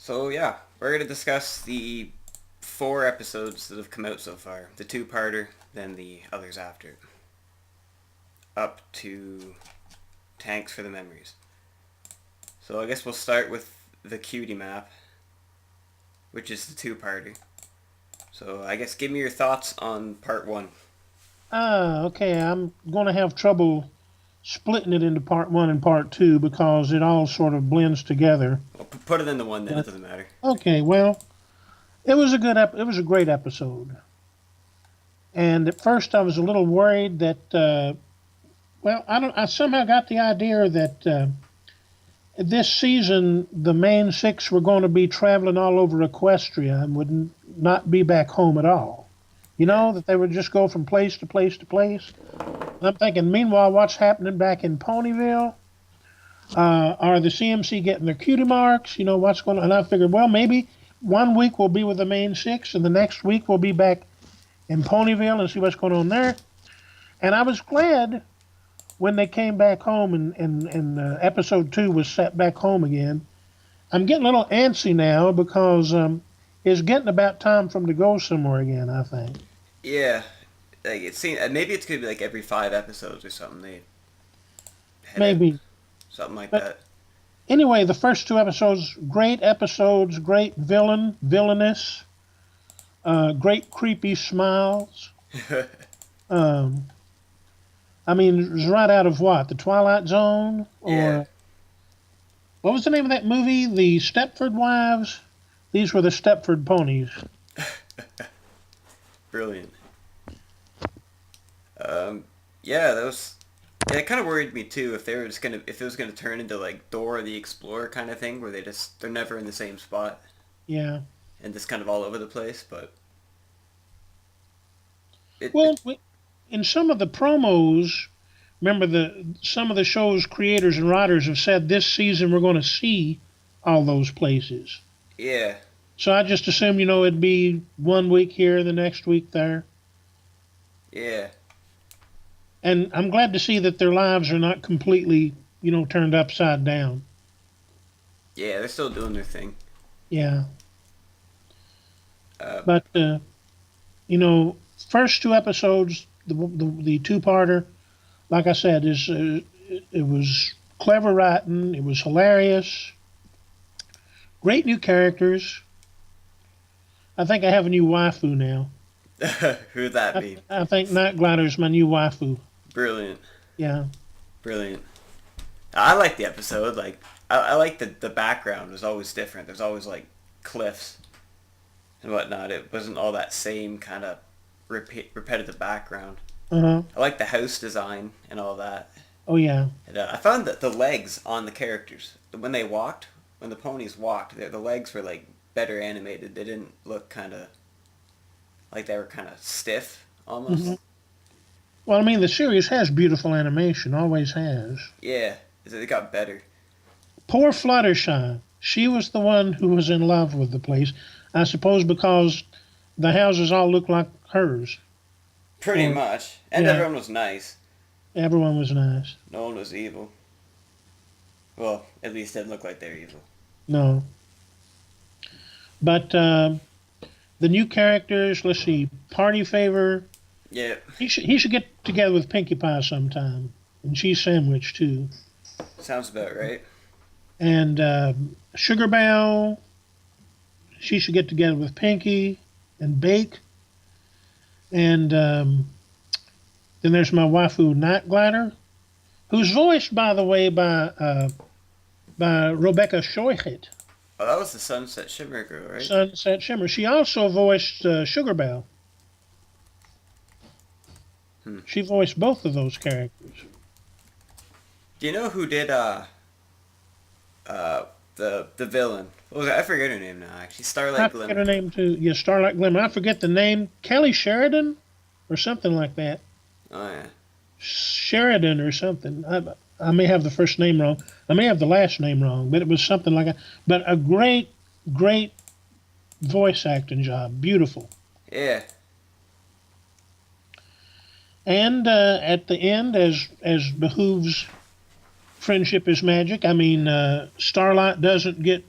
So yeah, we're gonna discuss the four episodes that have come out so far. The two-parter, then the others after. Up to Tanks for the Memories. So I guess we'll start with the cutie map, which is the two-parter. So I guess give me your thoughts on part one. Okay. I'm going to have trouble splitting it into part one and part two because it all sort of blends together. Well, put it into one then. It But doesn't matter. okay, well, it was a great episode. And at first, I was a little worried that I somehow got the idea that this season the main six were going to be traveling all over Equestria and would not be back home at all. You Yeah. know that they would just go from place to place to place. And I'm thinking, meanwhile, what's happening back in Ponyville? Are the CMC getting their cutie marks? You know, what's going on? And I figured, well, maybe one week we'll be with the main six, and the next week we'll be back in Ponyville and see what's going on there. And I was glad when they came back home and episode two was set back home again. I'm getting a little antsy now because it's getting about time for them to go somewhere again, I think. Yeah, like it seems maybe it's gonna be like every 5 episodes or something. They head out Maybe. something like But that. anyway, the first two episodes, great villainous, great creepy smiles. Um, I mean, it was right out of what? The Twilight Zone? Yeah, Or what was the name of that movie? The Stepford Wives? These were the Stepford Ponies. brilliant. Um, yeah, that was. Yeah, it kind of worried me too if it was gonna turn into like Dora the Explorer kind of thing where they're never in the same spot Yeah. and just kind of all over the place. But it Well, in some of the promos, remember some of the show's creators and writers have said this season we're going to see all those places. yeah, So I just assumed, it'd be one week here, the next week there. yeah, And I'm glad to see that their lives are not completely, turned upside down. yeah. They're still doing their thing. Yeah. Uh, But, first two episodes, the two-parter, like I said, it was clever writing. It was hilarious. Great new characters. I think I have a new waifu now. who'd that I, be? I think Night Glider's my new waifu. Brilliant, Yeah. brilliant. I like the episode. Like I like the background was always different. There's always like cliffs and whatnot. It wasn't all that same kind of repetitive background. Uh-huh. I like the house design and all that. Oh, yeah. And, I found that the legs on the characters when the ponies walked, the legs were like better animated. They didn't look kind of like they were kind of stiff almost. Hmm. Well, I mean, the series has beautiful animation, always has. Yeah, they got better. Poor Fluttershy. She was the one who was in love with the place. I suppose because the houses all look like hers. Pretty Or, much. And yeah, everyone was nice. everyone was nice. No one was evil. Well, at least it didn't look like they're evil. No. But the new characters, let's see, Party Favor. Yeah, He should get together with Pinkie Pie sometime. And she's Sandwich, too. sounds about right. And Sugar Belle, she should get together with Pinkie and Bake. And then there's my waifu Night Glider, who's voiced, by the way, by Rebecca Shoichet, Oh, that was the Sunset Shimmer girl, right? Sunset Shimmer. She also voiced Sugar Belle. Hmm. She voiced both of those characters. Do you know who did the villain? What was it? I forget her name now. Actually, I Starlight forget Glimmer. her name too. Yeah, Starlight Glimmer. I forget the name. Kelly Sheridan or something like that. Oh yeah. Sheridan or something. I may have the first name wrong. I may have the last name wrong, but it was something like that. But a great, great voice acting job. Beautiful. Yeah. And at the end, as behooves friendship is magic. I mean, Starlight doesn't get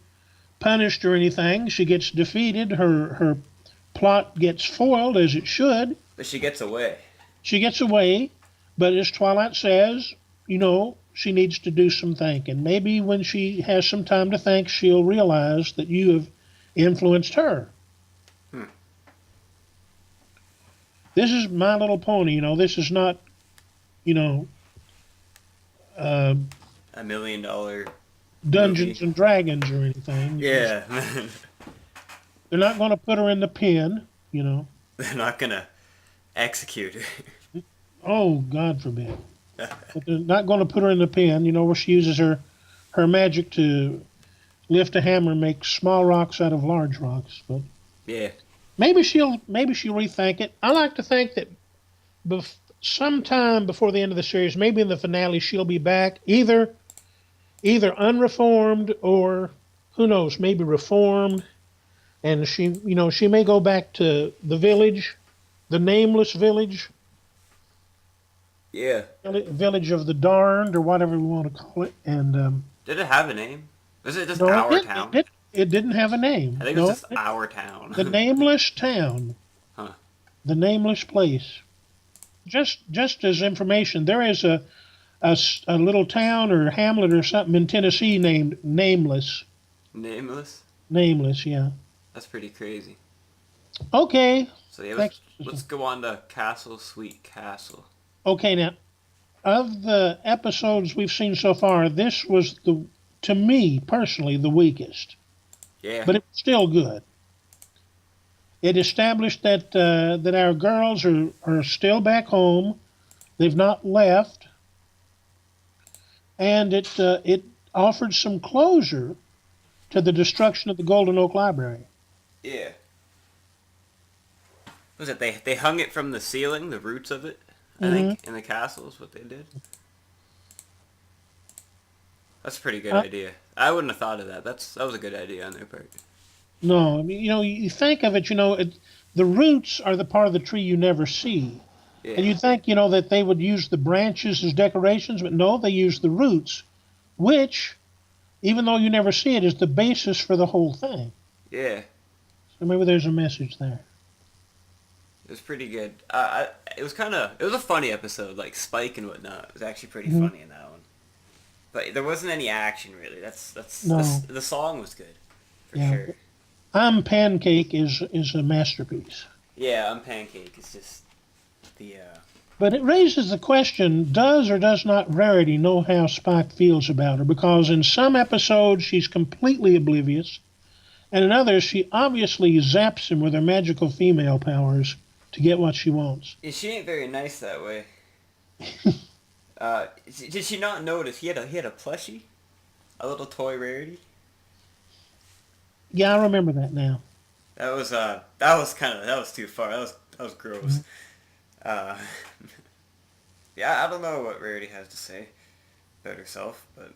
punished or anything. She gets defeated. Her plot gets foiled, as it should. But she gets away. She gets away, but as Twilight says, she needs to do some thinking. Maybe when she has some time to think, she'll realize that you have influenced her. This is My Little Pony. This is not, $1 million Dungeons movie. and Dragons or anything. Yeah. They're not going to put her in the pen, They're not gonna execute her. Oh, God forbid. But they're not going to put her in the pen, where she uses her magic to lift a hammer and make small rocks out of large rocks. But Yeah. maybe she'll rethink it. I like to think that sometime before the end of the series, maybe in the finale, she'll be back either unreformed or who knows, maybe reformed, and she may go back to the village, the nameless village. Yeah. Village of the Darned, or whatever we want to call it. And Did it have a name? Was it just no, our town? it didn't have a name. I think it was just our town. The nameless town. Huh. The nameless place. Just as information, there is a little town or hamlet or something in Tennessee named Nameless. Nameless? Nameless, yeah. That's pretty crazy. Okay. So yeah, let's go on to Castle Sweet Castle. Okay, now, of the episodes we've seen so far, this was, to me, personally, the weakest. Yeah. But it was still good. It established that our girls are still back home. They've not left. And it offered some closure to the destruction of the Golden Oak Library. Yeah. Was it they hung it from the ceiling, the roots of it? I think in the castle is what they did. That's a pretty good idea. I wouldn't have thought of that. That was a good idea on their part. No, I mean, you think of it, the roots are the part of the tree you never see. Yeah. And you think, that they would use the branches as decorations, but no, they use the roots, which, even though you never see it, is the basis for the whole thing. Yeah. So maybe there's a message there. It was pretty good. It was a funny episode, like Spike and whatnot. It was actually pretty funny in that one. But there wasn't any action really. The song was good, for sure. I'm Pancake is a masterpiece. Yeah, Pancake is just the. But it raises the question: does or does not Rarity know how Spike feels about her? Because in some episodes she's completely oblivious, and in others she obviously zaps him with her magical female powers to get what she wants. Yeah, she ain't very nice that way. Did she not notice he had a plushie, a little toy Rarity? Yeah, I remember that now. That was too far. That was gross. Yeah, I don't know what Rarity has to say about herself, but.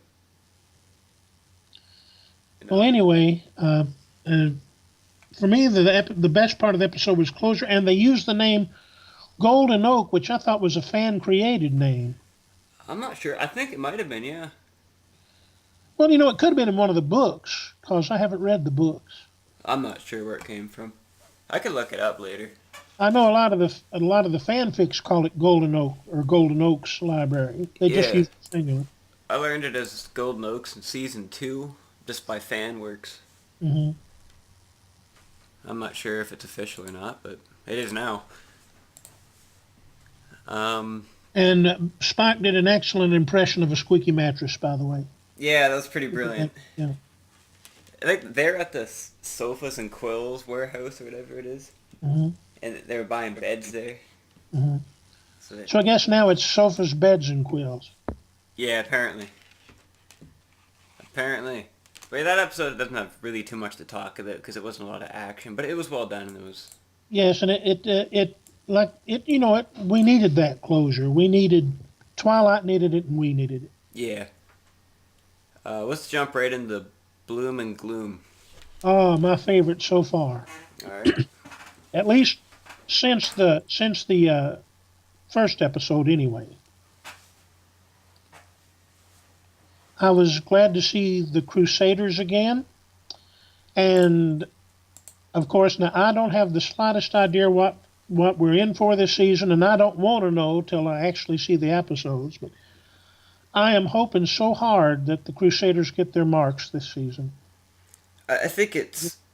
Well, anyway, for me, the best part of the episode was closure, and they used the name Golden Oak, which I thought was a fan-created name. I'm not sure. I think it might have been, yeah. Well, it could have been in one of the books, because I haven't read the books. I'm not sure where it came from. I could look it up later. I know a lot of the fanfics call it Golden Oak or Golden Oaks Library. They just use the singular. I learned it as Golden Oaks in season 2, just by FanWorks. Mm-hmm. I'm not sure if it's official or not, but it is now. And Spike did an excellent impression of a squeaky mattress, by the way. Yeah, that was pretty brilliant. Yeah. I think they're at the Sofas and Quills warehouse or whatever it is. Mm-hmm. And they were buying beds there. Mm-hmm. So I guess now it's sofas, beds, and quills. Yeah, apparently. But that episode doesn't have really too much to talk about because it wasn't a lot of action, but it was well done and it was. Yes, and we needed that closure. Twilight needed it, and we needed it. Yeah. Let's jump right into Bloom and Gloom. Oh, my favorite so far. All right. At least since the first episode, anyway. I was glad to see the Crusaders again, And of course, now I don't have the slightest idea what we're in for this season, and I don't want to know till I actually see the episodes. But I am hoping so hard that the Crusaders get their marks this season. I think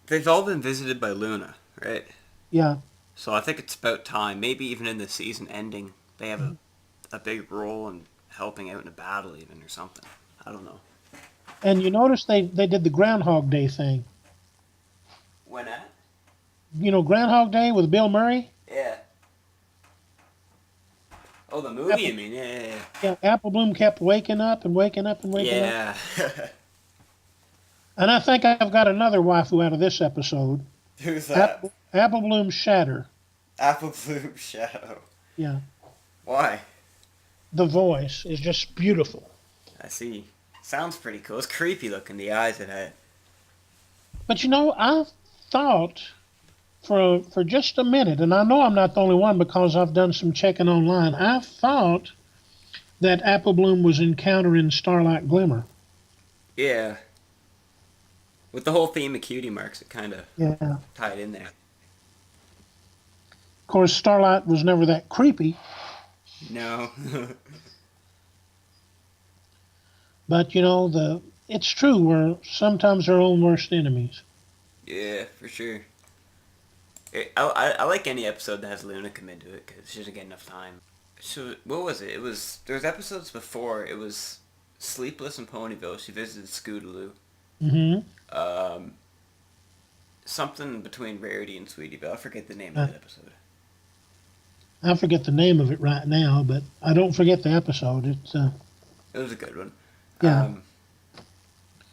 they've all been visited by Luna, right? Yeah. So I think it's about time. Maybe even in the season ending, they have a big role in helping out in a battle, even or something. I don't know. And you notice they did the Groundhog Day thing. When at? Groundhog Day with Bill Murray. Yeah. Oh, the movie, Apple, you mean? Yeah. yeah, Apple Bloom kept waking up and waking up and waking up. Yeah. And I think I've got another waifu out of this episode. Who's that? Apple Bloom Shatter. Apple Bloom Shadow. Yeah. Why? The voice is just beautiful. I see. Sounds pretty cool. It's creepy looking, the eyes it had. But I thought for just a minute, and I know I'm not the only one because I've done some checking online, I thought that Apple Bloom was encountering Starlight Glimmer. Yeah. With the whole theme of cutie marks, it kind of Yeah. tied in there. Of course, Starlight was never that creepy, No. but it's true. We're sometimes our own worst enemies. Yeah, for sure. I like any episode that has Luna come into it because she doesn't get enough time. So what was it? There was episodes before. It was Sleepless in Ponyville. She visited Scootaloo. Hmm. Something between Rarity and Sweetie Belle. I forget the name of that episode. I forget the name of it right now, but I don't forget the episode. It was a good one. Yeah.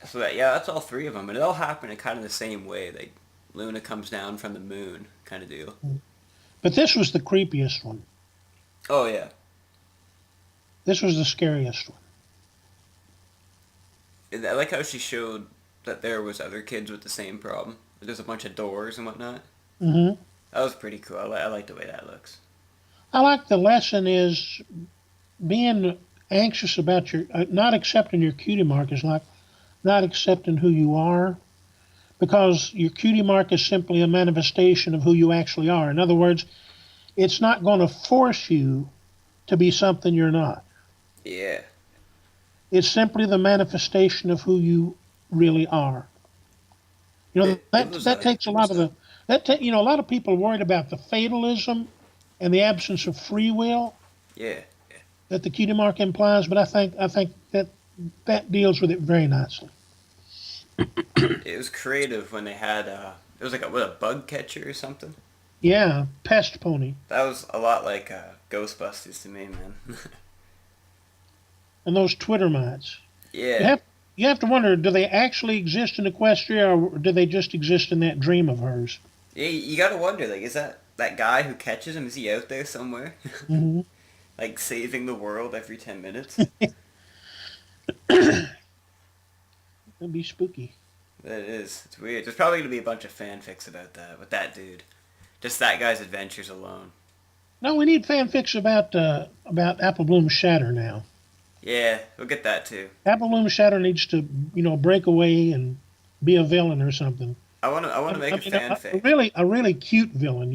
So that's all three of them, and it all happened in kind of the same way. Like Luna comes down from the moon, kind of deal. But this was the creepiest one. Oh yeah. This was the scariest one. And I like how she showed that there was other kids with the same problem. There's a bunch of doors and whatnot. Hmm. That was pretty cool. I like the way that looks. I like the lesson is being anxious about your not accepting your cutie mark is like not accepting who you are, because your cutie mark is simply a manifestation of who you actually are. In other words, it's not going to force you to be something you're not. Yeah. It's simply the manifestation of who you really are. That takes a lot of a lot of people are worried about the fatalism and the absence of free will Yeah. that the cutie mark implies, but I think that deals with it very nicely. It was creative when they had it was like a bug catcher or something. Yeah, pest pony. That was a lot like Ghostbusters to me, man. And those Twitter mites. You Yeah. have you have to wonder, do they actually exist in Equestria, or do they just exist in that dream of hers? Yeah, you gotta wonder, like, is that guy who catches him, is he out there somewhere? Hmm. Like, saving the world every 10 minutes? That'd be spooky. That is. It's weird. There's probably gonna be a bunch of fanfics about that, with that dude. Just that guy's adventures alone. No, we need fanfics about Apple Bloom Shatter now. Yeah, we'll get that too. Apple Bloom Shatter needs to, break away and be a villain or something. I wanna make a fanfic. A really cute villain,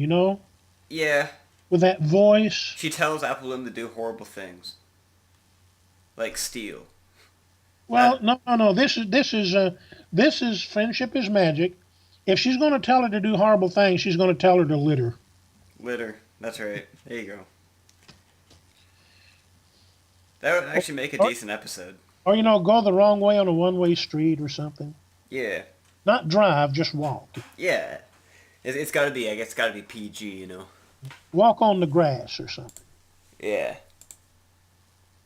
Yeah. with that voice. She tells Applin to do horrible things. Like steal. Well, That no. This is friendship is magic. If she's going to tell her to do horrible things, she's going to tell her to litter. litter. That's right. There you go. That would actually make a Or, decent episode. or go the wrong way on a one-way street or something. Yeah. Not drive, just walk. Yeah. It's gotta be, I guess it's gotta be PG, you know? Walk on the grass or something. Yeah.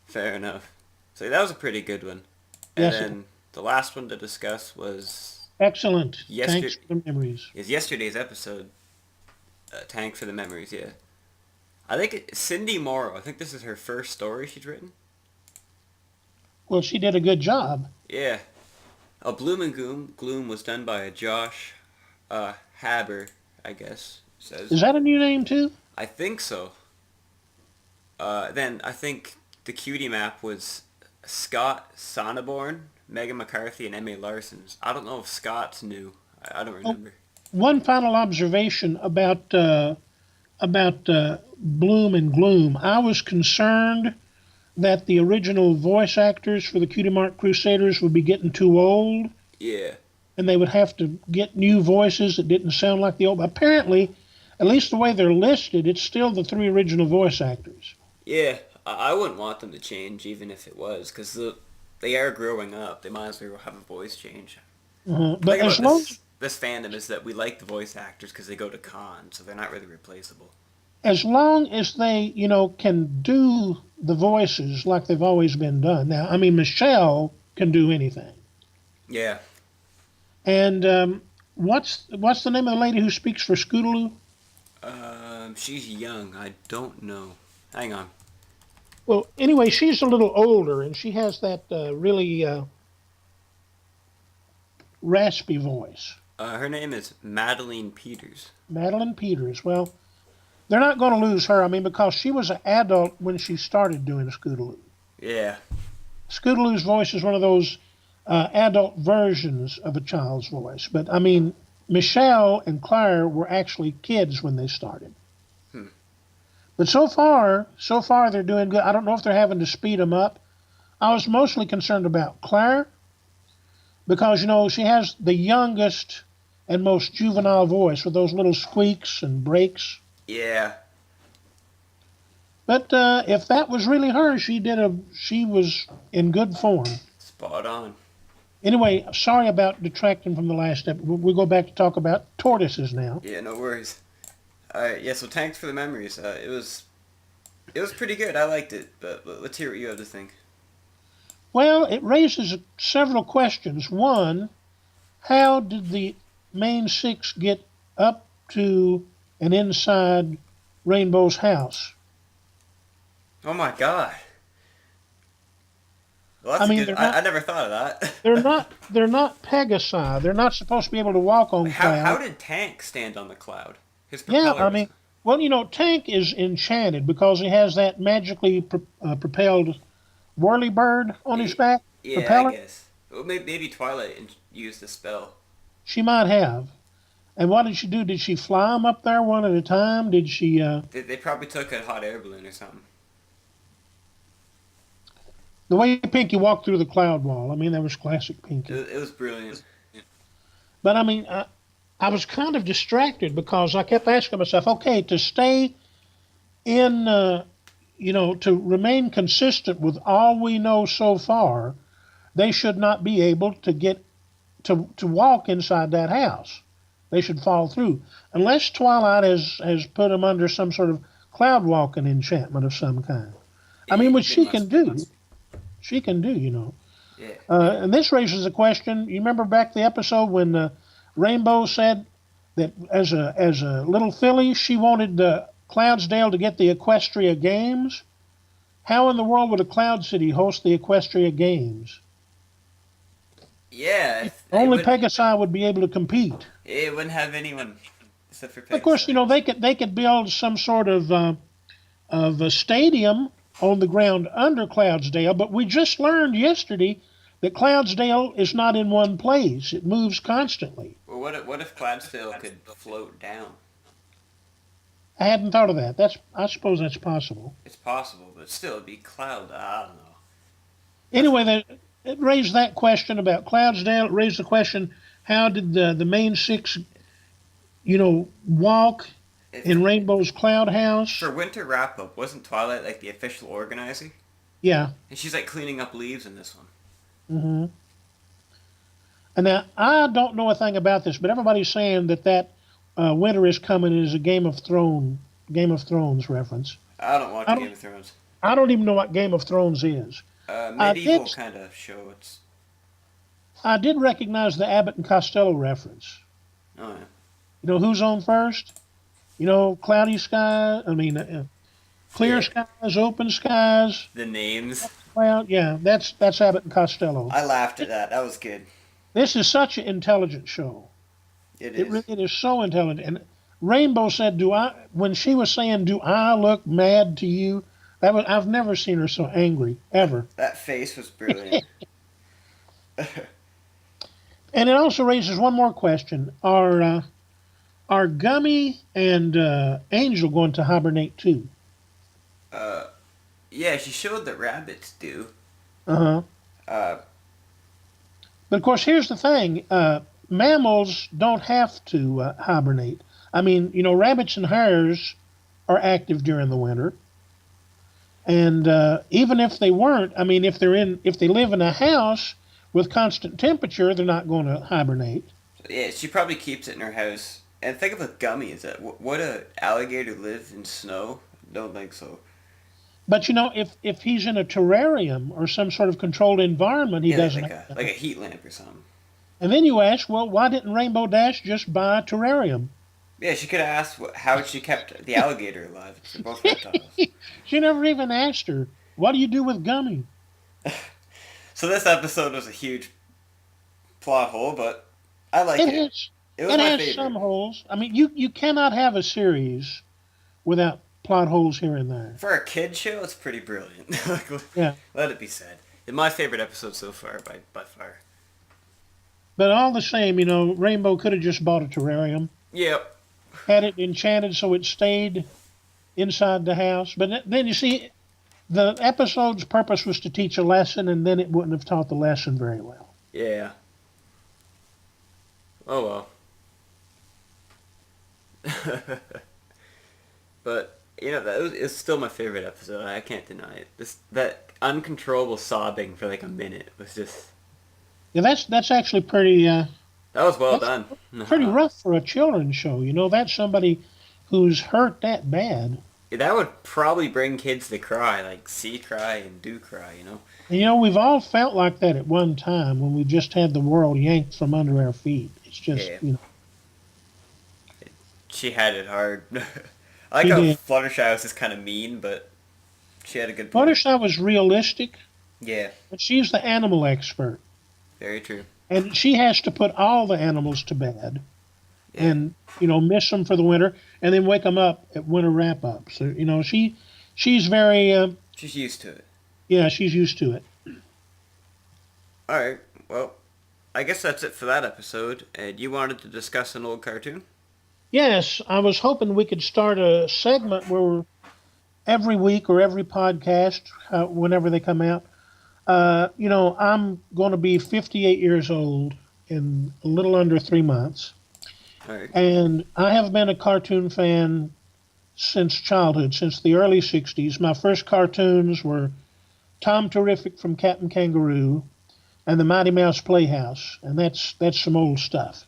Fair enough. So that was a pretty good one. And Yes, then the last one to discuss was excellent. yesterday. Thanks for the memories. Is yesterday's episode. Tank for the Memories, yeah. I think Cindy Morrow, I think this is her first story she's written. Well, she did a good job. Yeah. Bloom and Gloom was done by Josh Haber, I guess, says. Is that a new name too? I think so. Then I think the cutie map was Scott Sonneborn, Megan McCarthy, and M.A. Larson's. I don't know if Scott's new. I don't Oh, remember. one final observation about Bloom and Gloom. I was concerned that the original voice actors for the Cutie Mark Crusaders would be getting too old, Yeah. and they would have to get new voices that didn't sound like the old. Apparently, at least the way they're listed, it's still the three original voice actors. Yeah, I wouldn't want them to change even if it was, because they are growing up. They might as well have a voice change. The But thing as about long this fandom is that we like the voice actors because they go to cons, so they're not really replaceable. as long as they, can do the voices like they've always been done. Now, I mean, Michelle can do anything. Yeah. And what's the name of the lady who speaks for Scootaloo? She's young. I don't know. Hang on. Well, anyway, she's a little older, and she has that really raspy voice. Her name is Madeline Peters. Madeline Peters. Well, they're not going to lose her. I mean, because she was an adult when she started doing Scootaloo. Yeah. Scootaloo's voice is one of those adult versions of a child's voice. But I mean, Michelle and Claire were actually kids when they started. Hmm. But so far they're doing good. I don't know if they're having to speed them up. I was mostly concerned about Claire because she has the youngest and most juvenile voice with those little squeaks and breaks. Yeah. But if that was really her, she was in good form. Spot on. Anyway, sorry about detracting from the last step. We'll go back to talk about tortoises now. Yeah, no worries. Yeah, so thanks for the memories. It was pretty good. I liked it, but let's hear what you have to think. Well, it raises several questions. One, how did the main six get up to and inside Rainbow's house? Oh my god. Well, I that's a mean, good. I never thought of that. they're not Pegasi. They're not supposed to be able to walk on How clouds. did Tank stand on the cloud? His Yeah, propeller I was. mean, well, Tank is enchanted because he has that magically propelled whirlybird on his back Yeah, I propeller. guess. Well, maybe Twilight used the spell. She might have. And what did she do? Did she fly them up there one at a time? Did she? They probably took a hot air balloon or something. The way Pinky walked through the cloud wall. I mean, that was classic Pinky. It was brilliant. But I mean, I was kind of distracted because I kept asking myself, okay, to stay in, to remain consistent with all we know so far, they should not be able to get to walk inside that house. They should fall through, unless Twilight has put them under some sort of cloud walking enchantment of some kind. I mean, which It she must can do. She can do. Yeah. And this raises a question. You remember back the episode when Rainbow said that as a little filly, she wanted Cloudsdale to get the Equestria Games. How in the world would a Cloud City host the Equestria Games? Yeah. Only Pegasi would be able to compete. It wouldn't have anyone except for Of course, Pegasi. they could build some sort of a stadium on the ground under Cloudsdale, but we just learned yesterday that Cloudsdale is not in one place. It moves constantly. Well, what if Cloudsdale could float down? I hadn't thought of that. I suppose that's possible. It's possible, but still, it'd be cloud. I don't know. Anyway, it raised that question about Cloudsdale. It raised the question, how did the main six, walk in Rainbow's Cloud House? For Winter Wrap Up, wasn't Twilight like the official organizer? Yeah. And she's like cleaning up leaves in this one. Mm-hmm. And now, I don't know a thing about this, but everybody's saying that Winter is Coming is a Game of Thrones reference. I don't watch Game of Thrones. I don't even know what Game of Thrones is. Medieval kind of show. I did recognize the Abbott and Costello reference. Oh yeah. Who's on first? Cloudy sky. I mean, clear skies, open skies. The names. Well, yeah, that's Abbott and Costello. I laughed at that. That was good. This is such an intelligent show. It is. It is so intelligent. And Rainbow said, when she was saying, "Do I look mad to you?" I've never seen her so angry ever. That face was brilliant. And it also raises one more question: are Gummy and Angel going to hibernate too? Uh, yeah, she showed that rabbits do. Uh huh. Uh, But of course, here's the thing: mammals don't have to hibernate. I mean, rabbits and hares are active during the winter, and even if they weren't, I mean, if they live in a house with constant temperature, they're not going to hibernate. yeah, she probably keeps it in her house. And think of a gummy. Is that would a alligator live in snow? Don't think so. But if he's in a terrarium or some sort of controlled environment, he Yeah, doesn't like have a to. like a heat lamp or something. And then you ask, well, why didn't Rainbow Dash just buy a terrarium? Yeah, she could have asked how she kept the alligator alive. They're both reptiles. She never even asked her, what do you do with Gummy? So this episode was a huge plot hole, but I like It it. has It was it my has favorite. some holes. I mean, you cannot have a series without plot holes here and there. For a kid show, it's pretty brilliant. Like, Yeah. let it be said. It's my favorite episode so far, by far. But all the same, Rainbow could have just bought a terrarium, Yep. had it enchanted so it stayed inside the house. But then you see, the episode's purpose was to teach a lesson, and then it wouldn't have taught the lesson very well. Yeah. Oh well. But it's still my favorite episode. I can't deny it. That uncontrollable sobbing for like a minute was just Yeah, that's actually that was well that's done. pretty rough for a children's show. That's somebody who's hurt that bad. That would probably bring kids to cry, like see cry and do cry. And we've all felt like that at one time when we just had the world yanked from under our feet. It's just, Yeah. She had it hard. I like she how did. Fluttershy was just kind of mean, but she had a good point. Fluttershy was realistic, Yeah, but she's the animal expert. very true. And she has to put all the animals to bed Yeah, and, miss them for the winter and then wake them up at winter wrap up. So, she's very, she's used to it. yeah, she's used to it. All right. Well, I guess that's it for that episode. And you wanted to discuss an old cartoon? Yes, I was hoping we could start a segment where every week or every podcast, whenever they come out, I'm going to be 58 years old in a little under 3 months. All right. And I have been a cartoon fan since childhood, since the early 60s. My first cartoons were Tom Terrific from Captain Kangaroo and the Mighty Mouse Playhouse. And that's some old stuff.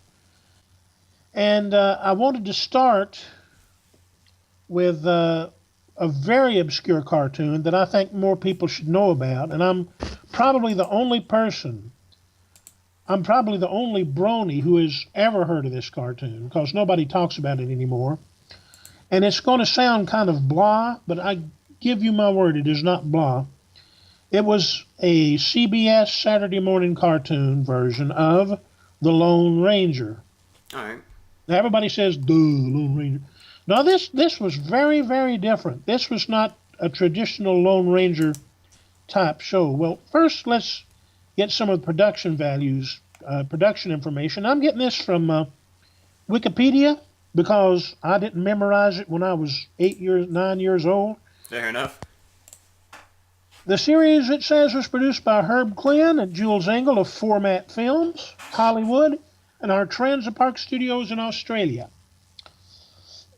And I wanted to start with a very obscure cartoon that I think more people should know about. And probably the only person, I'm probably the only brony who has ever heard of this cartoon because nobody talks about it anymore. And it's going to sound kind of blah, but I give you my word, it is not blah. It was a CBS Saturday morning cartoon version of The Lone Ranger. All right. Now everybody says, duh, Lone Ranger. Now this was very, very different. This was not a traditional Lone Ranger type show. Well, first let's get some of the production values, production information. I'm getting this from Wikipedia because I didn't memorize it when I was 9 years old. Fair enough. The series, it says, was produced by Herb Klin and Jules Engel of Format Films, Hollywood, and our Transit Park Studios in Australia.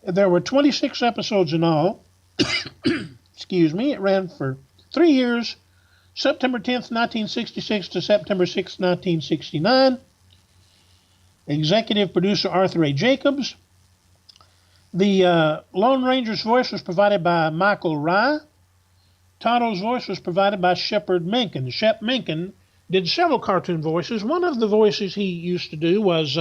There were 26 episodes in all. Excuse me. It ran for 3 years, September 10th, 1966 to September 6th, 1969. Executive producer Arthur A. Jacobs. The Lone Ranger's voice was provided by Michael Rye. Tonto's voice was provided by Shepard Menken. Shep Menken did several cartoon voices. One of the voices he used to do was,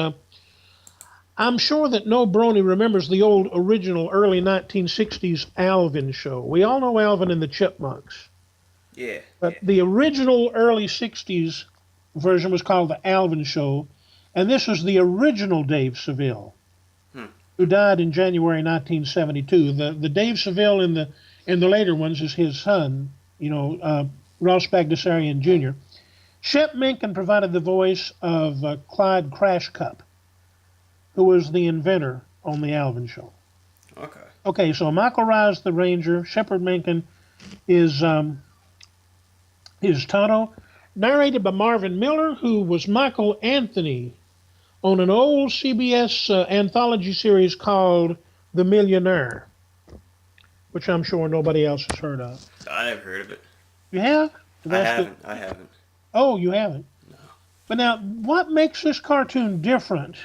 I'm sure that no brony remembers the old original early 1960s Alvin show. We all know Alvin and the Chipmunks. Yeah. But the original early 60s version was called the Alvin Show, and this was the original Dave Seville, who died in January 1972. The Dave Seville in the later ones is his son, Ross Bagdasarian Jr. Shep Mencken provided the voice of Clyde Crash Cup, who was the inventor on the Alvin Show. Okay. Okay, so Michael Rise, the Ranger, Shepard Mencken is Tonto, narrated by Marvin Miller, who was Michael Anthony on an old CBS anthology series called The Millionaire, which I'm sure nobody else has heard of. I never heard of it. You have? I That's the. haven't. I haven't. Oh, you haven't. No. But now, what makes this cartoon different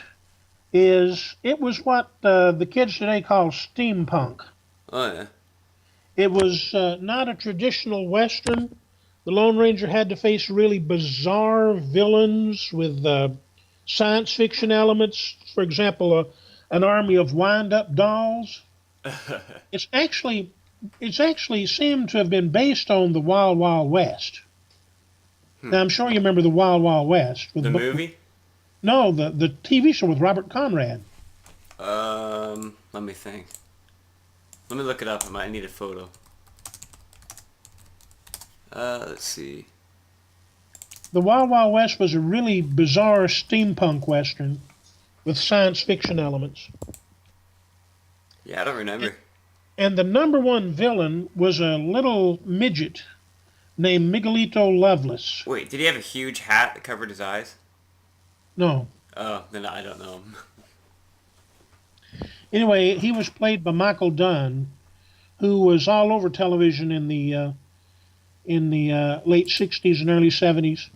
is it was what the kids today call steampunk. Oh yeah. It was not a traditional Western. The Lone Ranger had to face really bizarre villains with science fiction elements. For example, an army of wind-up dolls. It's actually seemed to have been based on the Wild Wild West. Now I'm sure you remember the Wild Wild West. The movie? No, the TV show with Robert Conrad. Let me think. Let me look it up. I might need a photo. Let's see. The Wild Wild West was a really bizarre steampunk Western with science fiction elements. Yeah, I don't remember. And the number one villain was a little midget named Miguelito Loveless. Wait, did he have a huge hat that covered his eyes? No. Oh, then I don't know him. Anyway, he was played by Michael Dunn, who was all over television in the late '60s and early '70s.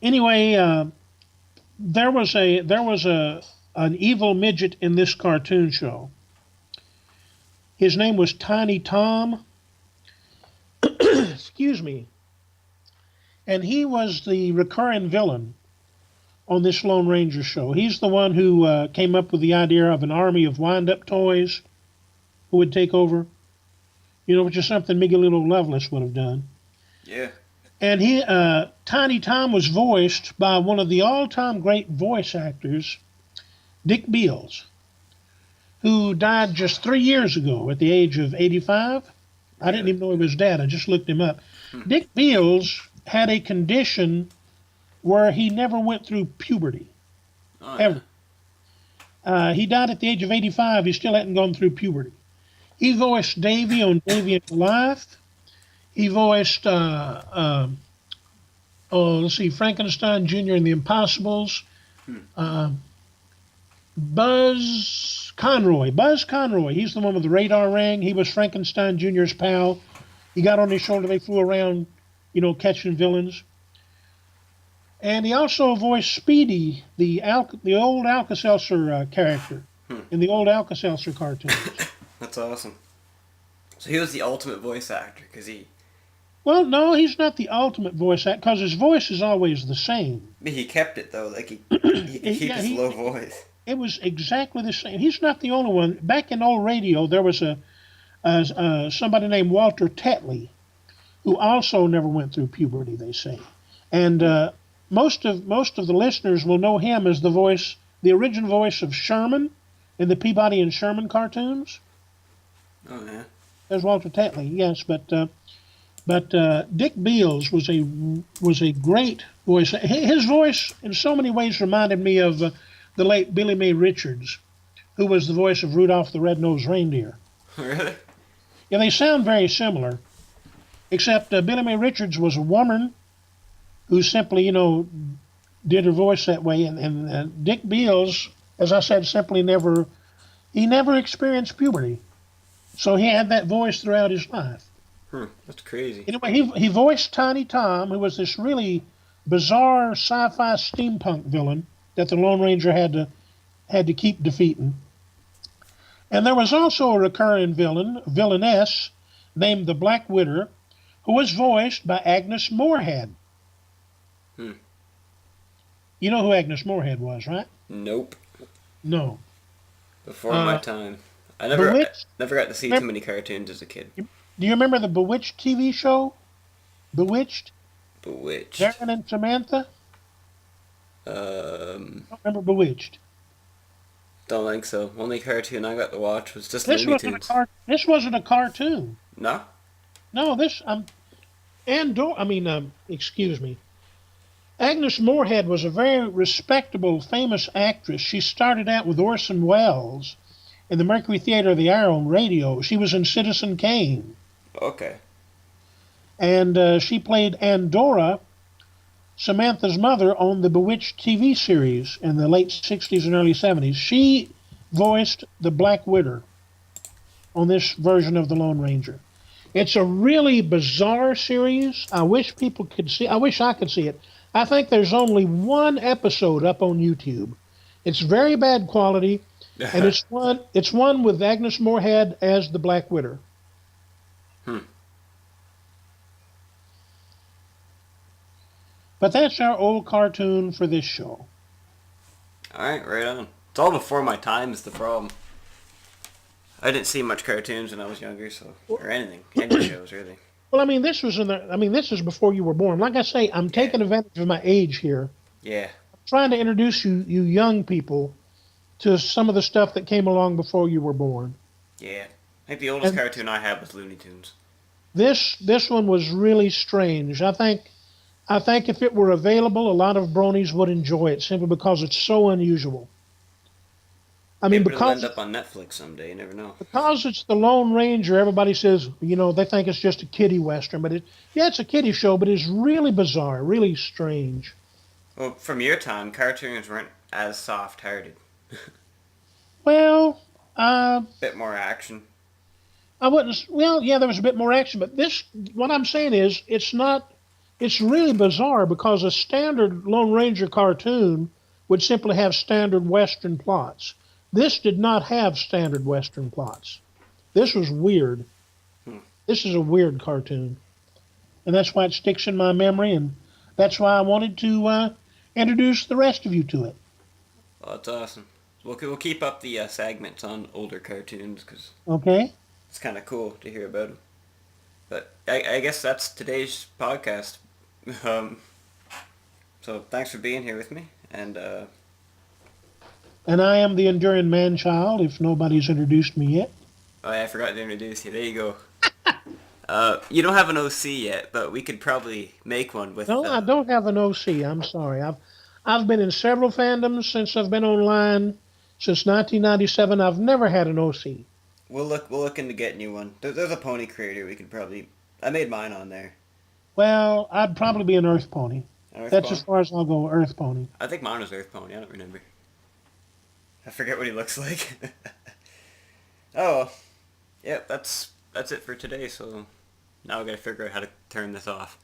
Anyway, there was an evil midget in this cartoon show. His name was Tiny Tom. Excuse me. And he was the recurring villain on this Lone Ranger show. He's the one who came up with the idea of an army of wind-up toys who would take over. You know, which is something Miguelito Loveless would have done. Yeah. And Tiny Tom was voiced by one of the all-time great voice actors, Dick Beals, who died just 3 years ago at the age of 85. I didn't even know he was dead. I just looked him up. Dick Beals had a condition where he never went through puberty, ever. He died at the age of 85. He still hadn't gone through puberty. He voiced Davy on Davy and Goliath. He voiced, let's see, Frankenstein Jr. and the Impossibles. Buzz Conroy. He's the one with the radar ring. He was Frankenstein Jr.'s pal. He got on his shoulder. They flew around, catching villains. And he also voiced Speedy, the old Alka-Seltzer character in the old Alka-Seltzer cartoons. That's awesome. So he was the ultimate voice actor, because he... Well, no, he's not the ultimate voice actor, because his voice is always the same. But he kept it, though. Like, he could keep his low voice. It was exactly the same. He's not the only one. Back in old radio, there was somebody named Walter Tetley, who also never went through puberty, they say. And most of the listeners will know him as the original voice of Sherman in the Peabody and Sherman cartoons. Oh, yeah. There's Walter Tetley, yes, but Dick Beals was a great voice. His voice, in so many ways, reminded me of the late Billy Mae Richards, who was the voice of Rudolph the Red-Nosed Reindeer. Really? Yeah, they sound very similar, except Billy Mae Richards was a woman who simply, did her voice that way, and Dick Beals, as I said, simply never experienced puberty. So he had that voice throughout his life. That's crazy. Anyway, he voiced Tiny Tom, who was this really bizarre sci-fi steampunk villain that the Lone Ranger had to keep defeating. And there was also a recurring villainess, named the Black Widow, who was voiced by Agnes Moorehead. You know who Agnes Moorehead was, right? Nope. No. Before my time. I never got to see Remember, too many cartoons as a kid. Do you remember the Bewitched TV show? Bewitched? Bewitched. Darren and Samantha? I don't remember Bewitched. Don't think so. Only cartoon I got to watch was just Looney Tunes. This wasn't a cartoon. No? No, Excuse me. Agnes Moorehead was a very respectable, famous actress. She started out with Orson Welles in the Mercury Theater of the Air on radio. She was in Citizen Kane. Okay. And she played Andorra, Samantha's mother, on the Bewitched TV series in the late 60s and early 70s. She voiced the Black Widow on this version of the Lone Ranger. It's a really bizarre series. I wish people could see. I wish I could see it. I think there's only one episode up on YouTube. It's very bad quality, and it's one with Agnes Moorehead as the Black Widow. Hmm. But that's our old cartoon for this show. Alright, right on. It's all before my time is the problem. I didn't see much cartoons when I was younger, so or anything, any shows really. Well, this is before you were born. Like I say, I'm Yeah. taking advantage of my age here. Yeah. I'm trying to introduce you young people to some of the stuff that came along before you were born. Yeah. I think the oldest And cartoon I had was Looney Tunes. this one was really strange. I think if it were available, a lot of bronies would enjoy it simply because it's so unusual. I mean, Maybe it'll end because up on Netflix someday, you never know. because it's the Lone Ranger, everybody says, they think it's just a kiddie western, but it's a kiddie show, but it's really bizarre, really strange. Well, from your time, cartoons weren't as soft-hearted. Well, uh, Bit more action. I wouldn't. Well, yeah, there was a bit more action, but what I'm saying is, it's not. It's really bizarre because a standard Lone Ranger cartoon would simply have standard Western plots. This did not have standard Western plots. This was weird. Hmm. This is a weird cartoon, and that's why it sticks in my memory, and that's why I wanted to introduce the rest of you to it. Well, that's awesome. We'll keep up the segments on older cartoons because Okay? it's kind of cool to hear about them. But I guess that's today's podcast. Um, so thanks for being here with me, and And I am the enduring man-child, if nobody's introduced me yet. oh yeah, I forgot to introduce you. There you go. You don't have an OC yet, but we could probably make one with. No, I don't have an OC. I'm sorry. I've been in several fandoms since I've been online since 1997. I've never had an OC. We'll look into getting you one. There's a pony creator we could probably. I made mine on there. Well, I'd probably be an Earth Pony. An Earth That's pony. as far as I'll go. Earth Pony. I think mine was Earth Pony. I don't remember. I forget what he looks like. Oh, well. Yep. That's it for today. So now I gotta figure out how to turn this off.